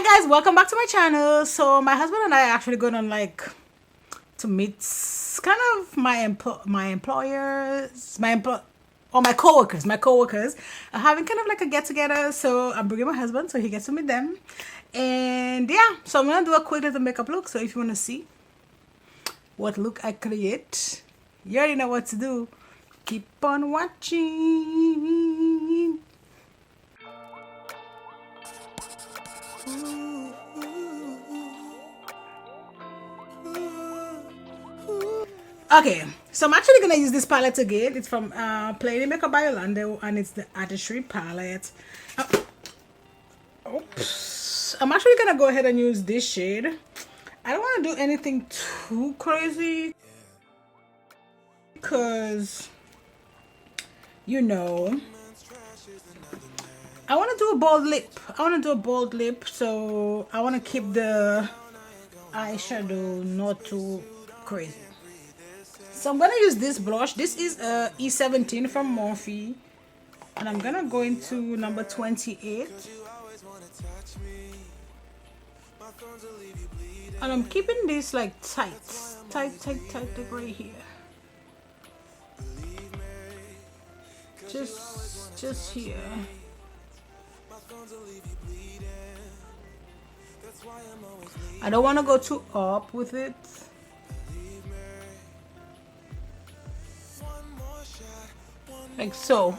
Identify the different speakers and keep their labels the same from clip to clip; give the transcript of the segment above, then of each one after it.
Speaker 1: Hi guys, welcome back to my channel. So my husband and I are actually going on to meet kind of my coworkers are having kind of like a get together. So I'm bringing my husband so he gets to meet them. And yeah, so I'm gonna do a quick little makeup look. So if you want to see what look I create, you already know what to do. Keep on watching. Okay, so I'm actually gonna use this palette again. It's from Plain Makeup by Yolondo, and it's the Artistry palette. Oops. I'm actually gonna go ahead and use this shade. I don't want to do anything too crazy because you know I want to do a bold lip. So I want to keep the eyeshadow not too crazy. So I'm gonna use this blush. This is a E17 from Morphe, and I'm gonna go into number 28, and I'm keeping this like tight like right here. Just here. I don't want to go too up with it. Like so.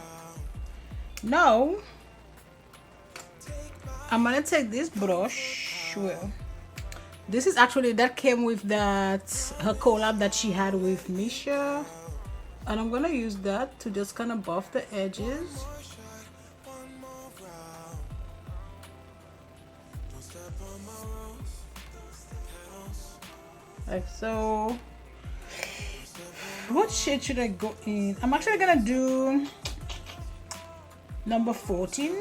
Speaker 1: Now I'm gonna take this brush. Well, this is actually that came with her collab that she had with Misha, and I'm gonna use that to just kind of buff the edges. Like so. What shade should I go in? I'm actually gonna do number 14.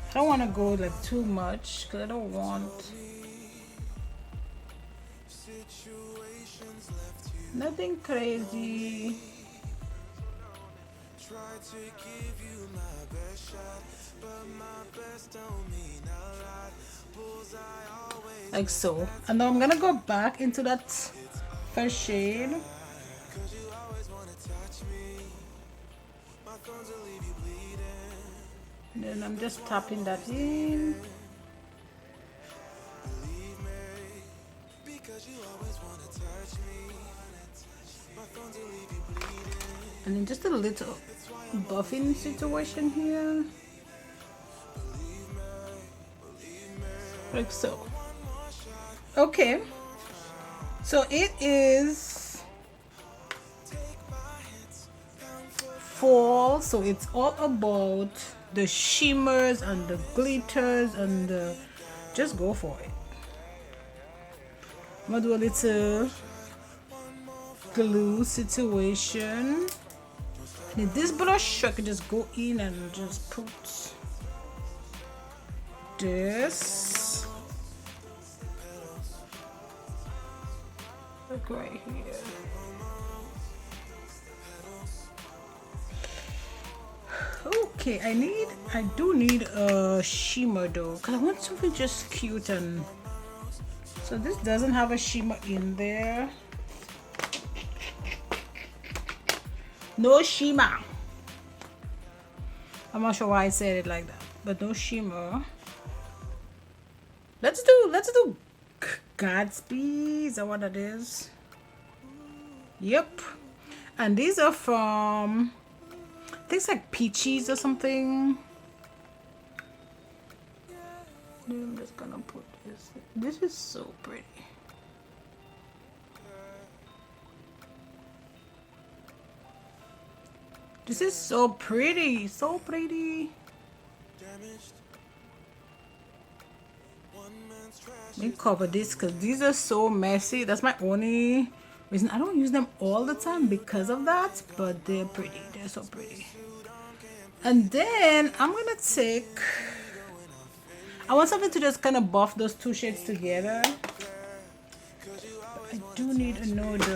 Speaker 1: I don't want to go like too much because I don't want nothing crazy. Like so. And now I'm gonna go back into that first shade. And then I'm just tapping that in. And then just a little buffing situation here. Like so. Okay. So it is fall, so it's all about the shimmers and the glitters and just go for it. I'm gonna do a little glue situation. And this blush I can just go in and just put this like right here. Okay, I do need a shimmer though, because I want something just cute. And so this doesn't have a shimmer in there. No shimmer. I'm not sure why I said it like that, but no shimmer. Let's do Gatsby. Is that what it is? Yep. And these are from, I think it's like Peaches or something. I'm just gonna put this. This is so pretty. This is so pretty, so pretty. Let me cover this because these are so messy. That's my only reason I don't use them all the time because of that, but they're pretty. They're so pretty. And then I'm gonna take, I want something to just kind of buff those two shades together. I do need another.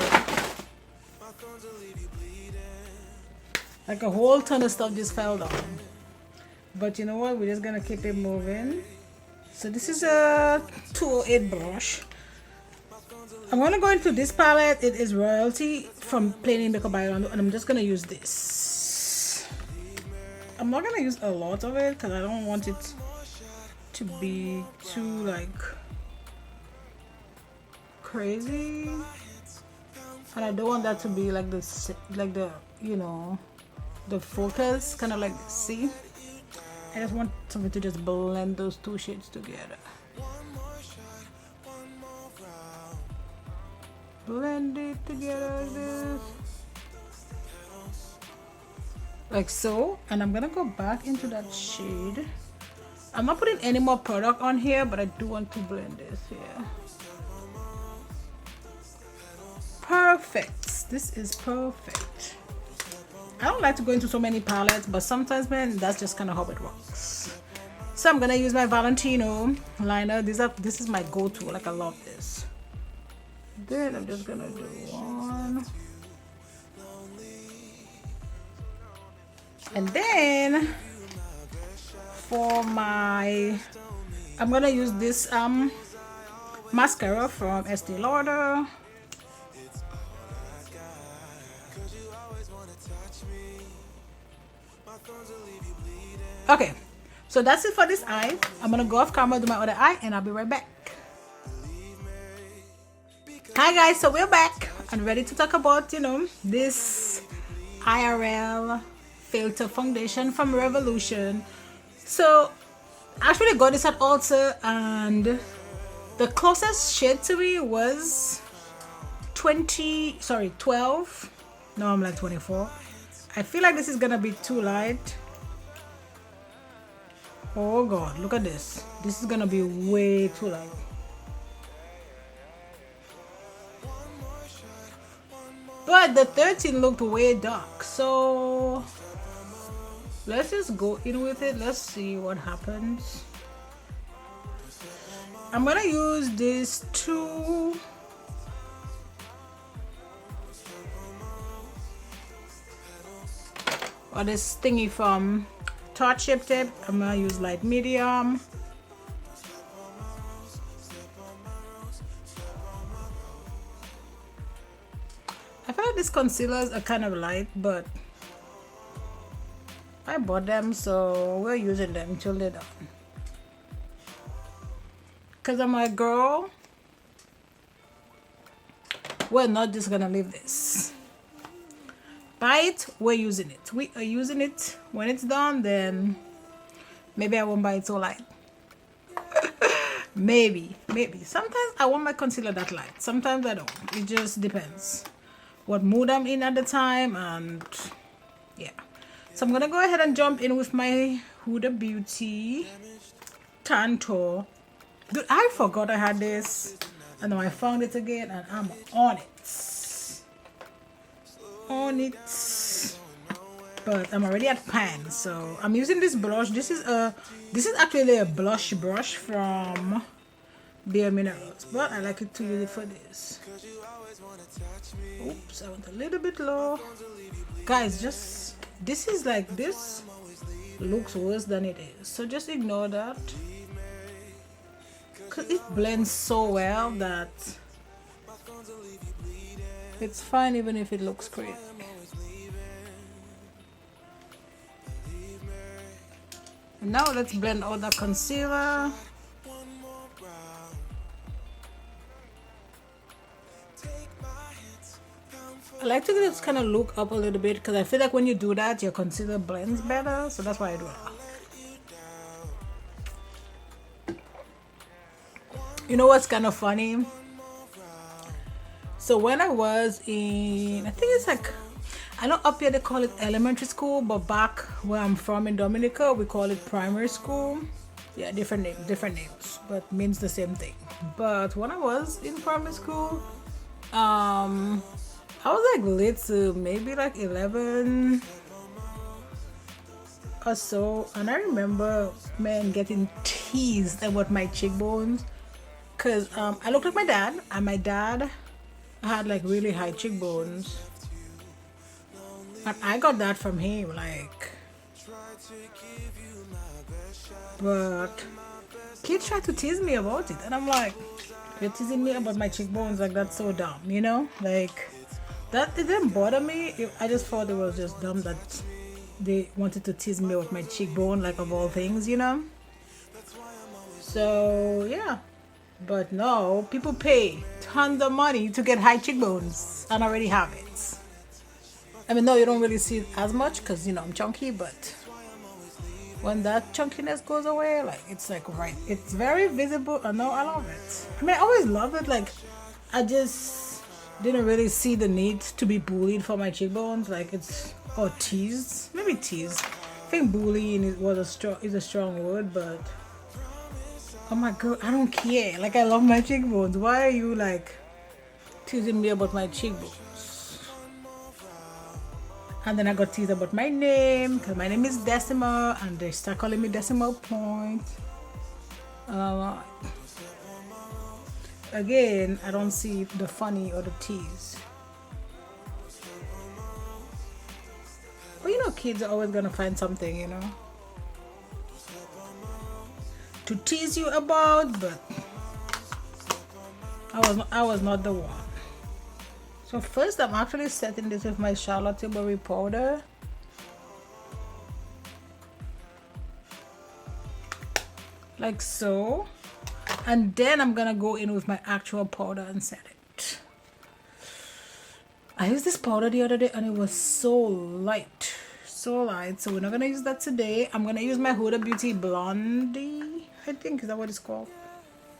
Speaker 1: Like a whole ton of stuff just fell down. But you know what? We're just gonna keep it moving. So this is a 208 brush. I'm gonna go into this palette. It is Royalty from Plain Makeup by Yolondo, and I'm just gonna use this. I'm not gonna use a lot of it because I don't want it to be too like crazy, and I don't want that to be like this, like the the focus kind of like this. See, I just want something to just blend those two shades together. Blend it together like so, and I'm gonna go back into that shade. I'm not putting any more product on here, but I do want to blend this here. Perfect. This is perfect. I don't like to go into so many palettes, but sometimes, man, that's just kind of how it works. So I'm gonna use my Valentino liner. This is my go-to. Like, I love this. Then I'm just gonna do one, and then for my, I'm gonna use this mascara from Estee Lauder. Okay, so that's it for this eye. I'm gonna go off camera, do my other eye, and I'll be right back. Hi guys, so we're back and ready to talk about this IRL filter foundation from Revolution. So I actually got this at Ulta, and the closest shade to me was 12. No, I'm like 24. I feel like this is gonna be too light. Oh god, look at this. This is gonna be way too light. But the 13 looked way dark, so let's just go in with it. Let's see what happens. I'm gonna use this two or this thingy from Tarte Shape Tape. I'm gonna use light medium. I feel like these concealers are kind of light, but I bought them, so we're using them till they're done. Because I'm a girl, we're not just gonna leave this. Buy it, we're using it. We are using it. When it's done, then maybe I won't buy it so light. maybe. Sometimes I want my concealer that light. Sometimes I don't. It just depends what mood I'm in at the time, and yeah. So I'm gonna go ahead and jump in with my Huda Beauty Tanto. Dude, I forgot I had this, and now I found it again, and I'm on it. But I'm already at pan, so I'm using this blush. This is actually a blush brush from Bare Minerals, but I like it to use it for this. Oops, I went a little bit low. Guys, this is like, this looks worse than it is, so just ignore that, because it blends so well that it's fine even if it looks crazy. Now let's blend out the concealer. I like to just kind of look up a little bit, because I feel like when you do that, your concealer blends better, so that's why I do it. You know what's kind of funny? So when I was in, I think it's like, I know up here they call it elementary school, but back where I'm from in Dominica, we call it primary school. Yeah, different names, but means the same thing. But when I was in primary school, I was like late to maybe like 11 or so, and I remember, man, getting teased about my cheekbones, Because I looked like my dad, and my dad had like really high cheekbones. And I got that from him, like. But kids try to tease me about it, and I'm like, you're teasing me about my cheekbones, like that's so dumb, you know? Like, that it didn't bother me. I just thought it was just dumb that they wanted to tease me with my cheekbone, like of all things, you know? So yeah. But no, people pay tons of money to get high cheekbones and already have it. I mean, no, you don't really see it as much because, you know, I'm chunky, but when that chunkiness goes away, like, it's like right, it's very visible. I know, I love it. I mean, I always loved it. Like, I just didn't really see the need to be bullied for my cheekbones. Like, it's, or teased, maybe teased. I think bullying is a strong word, but oh my god, I don't care. Like, I love my cheekbones. Why are you like teasing me about my cheekbones? And then I got teased about my name because my name is Decimal, and they start calling me Decimal Point. Again, I don't see the funny or the tease. But you know, kids are always gonna find something, you know, to tease you about. But I was not the one. So first, I'm actually setting this with my Charlotte Tilbury powder. Like so. And then I'm gonna go in with my actual powder and set it. I used this powder the other day and it was so light. So light. So we're not gonna use that today. I'm gonna use my Huda Beauty Blondie. I think, is that what it's called?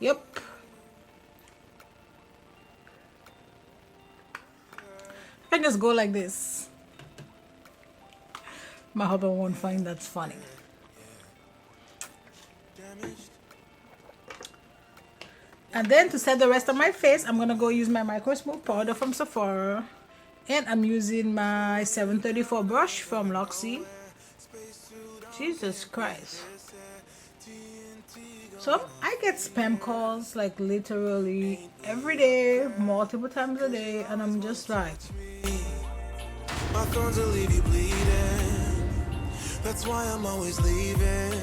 Speaker 1: Yep. I can just go like this. My husband won't find that's funny. And then to set the rest of my face, I'm gonna go use my Micro Smooth powder from Sephora. And I'm using my 734 brush from Luxie. Jesus Christ. So I get spam calls like literally every day, multiple times a day, and I'm just like, my thorns will leave you bleeding. That's why I'm always leaving.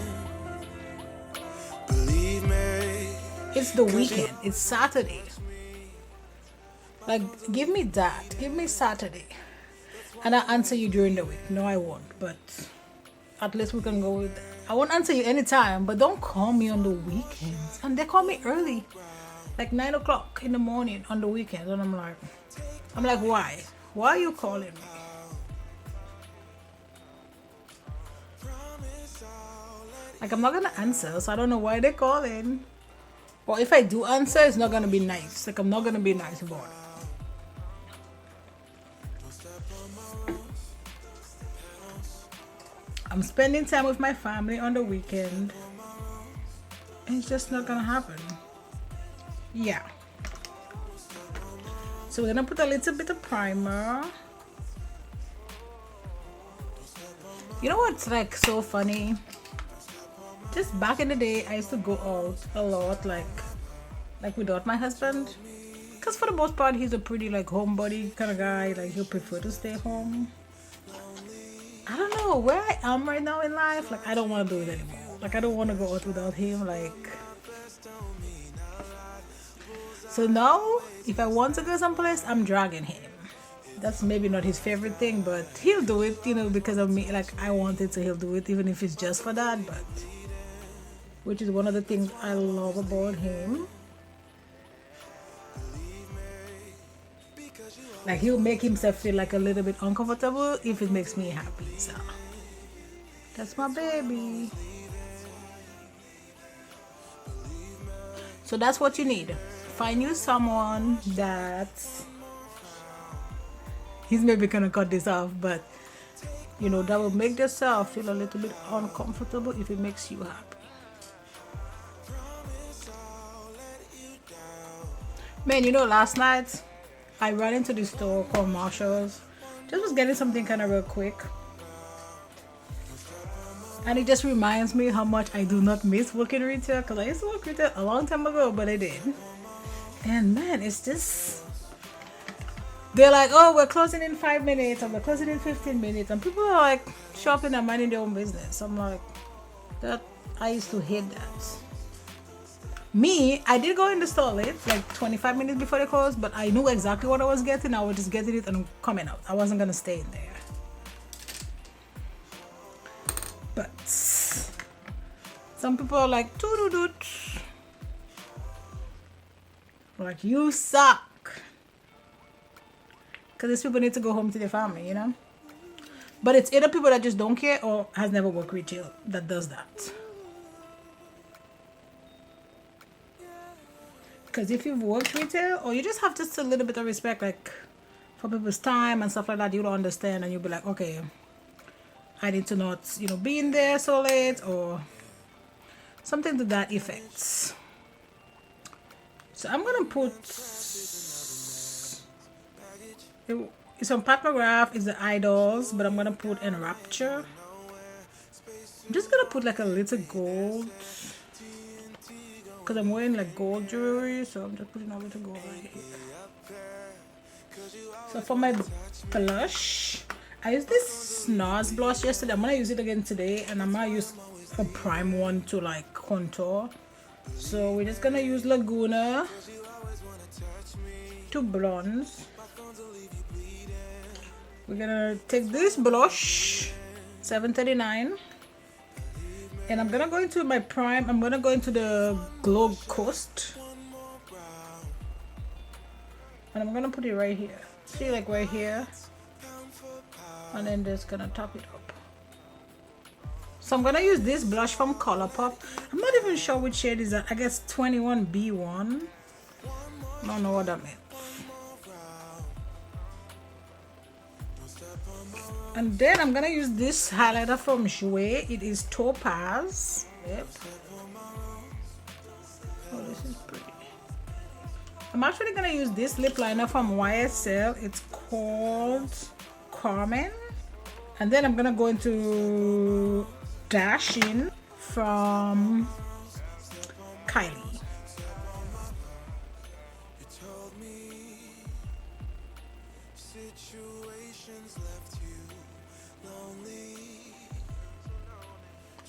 Speaker 1: Believe me. It's the weekend. It's Saturday. Like, give me that. Give me Saturday. And I'll answer you during the week. No, I won't. But at least we can go with that. I won't answer you anytime, but don't call me on the weekends. And they call me early. Like 9 o'clock in the morning on the weekends. And I'm like, why? Why are you calling me? Like, I'm not gonna answer, so I don't know why they're calling. Or if I do answer, it's not gonna be nice. Like, I'm not gonna be nice about it. I'm spending time with my family on the weekend. And it's just not gonna happen. Yeah. So we're gonna put a little bit of primer. You know what's like so funny? Just back in the day, I used to go out a lot, like without my husband. Because for the most part, he's a pretty like homebody kind of guy. Like, he'll prefer to stay home. I don't know where I am right now in life. Like, I don't want to do it anymore. Like, I don't want to go out without him. Like, so now, if I want to go someplace, I'm dragging him. That's maybe not his favorite thing, but he'll do it, you know, because of me. Like, I want it, so he'll do it, even if it's just for that. But which is one of the things I love about him. Like, he'll make himself feel like a little bit uncomfortable if it makes me happy. So that's my baby. So that's what you need. Find you someone that, he's maybe gonna cut this off, but you know, that will make yourself feel a little bit uncomfortable if it makes you happy. Man, you know, last night I ran into this store called Marshall's. Just was getting something kind of real quick. And it just reminds me how much I do not miss working retail, because I used to work retail a long time ago, but I did. And man, it's just, they're like, oh, we're closing in 5 minutes, or we're closing in 15 minutes, and people are like shopping and minding their own business. I'm like, that, I used to hate that. Me, I did go in the store late, like 25 minutes before they closed, but I knew exactly what I was getting. I was just getting it and coming out. I wasn't gonna stay in there. But some people are like, doo-doo-doo. Like, you suck. Because these people need to go home to their family, you know? But it's either people that just don't care or has never worked retail that does that. Because if you've worked retail, or you just have just a little bit of respect, like, for people's time and stuff like that, you don't understand, and you'll be like, okay, I need to not, you know, be in there so late, or something to that effect. So I'm gonna put, it's on Pat McGrath, it's the Idols, but I'm gonna put Enrapture. I'm just gonna put like a little gold, because I'm wearing like gold jewelry, so I'm just putting a little gold right here. So for my blush, I used this NARS blush yesterday. I'm gonna use it again today, and I'm gonna use a prime one to like contour. So we're just gonna use Laguna to bronze. We're gonna take this blush, $7.39, and I'm gonna go into my prime. I'm gonna go into the Globe Coast, and I'm gonna put it right here. See, like right here, and then just gonna top it up. So I'm gonna use this blush from Colourpop. I'm not even sure which shade is that. I guess 21B1. I don't know what that means. And then I'm gonna use this highlighter from Jouer. It is Topaz. Yep. Oh, this is pretty. I'm actually gonna use this lip liner from YSL. It's called Carmen. And then I'm gonna go into Dashing from Kylie.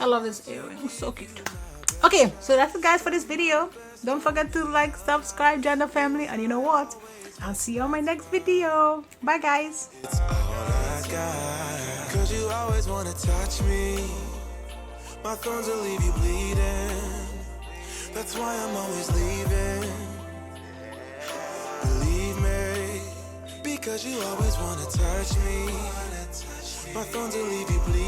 Speaker 1: I love this earring, so cute. Okay, so that's it guys for this video. Don't forget to like, subscribe, join the family, and you know what? I'll see you on my next video. Bye guys.
Speaker 2: It's all I got, 'cause you always wanna touch me. My thorns will leave you bleeding. That's why I'm always leaving. Believe me, because you always wanna touch me. My thorns will leave you bleeding.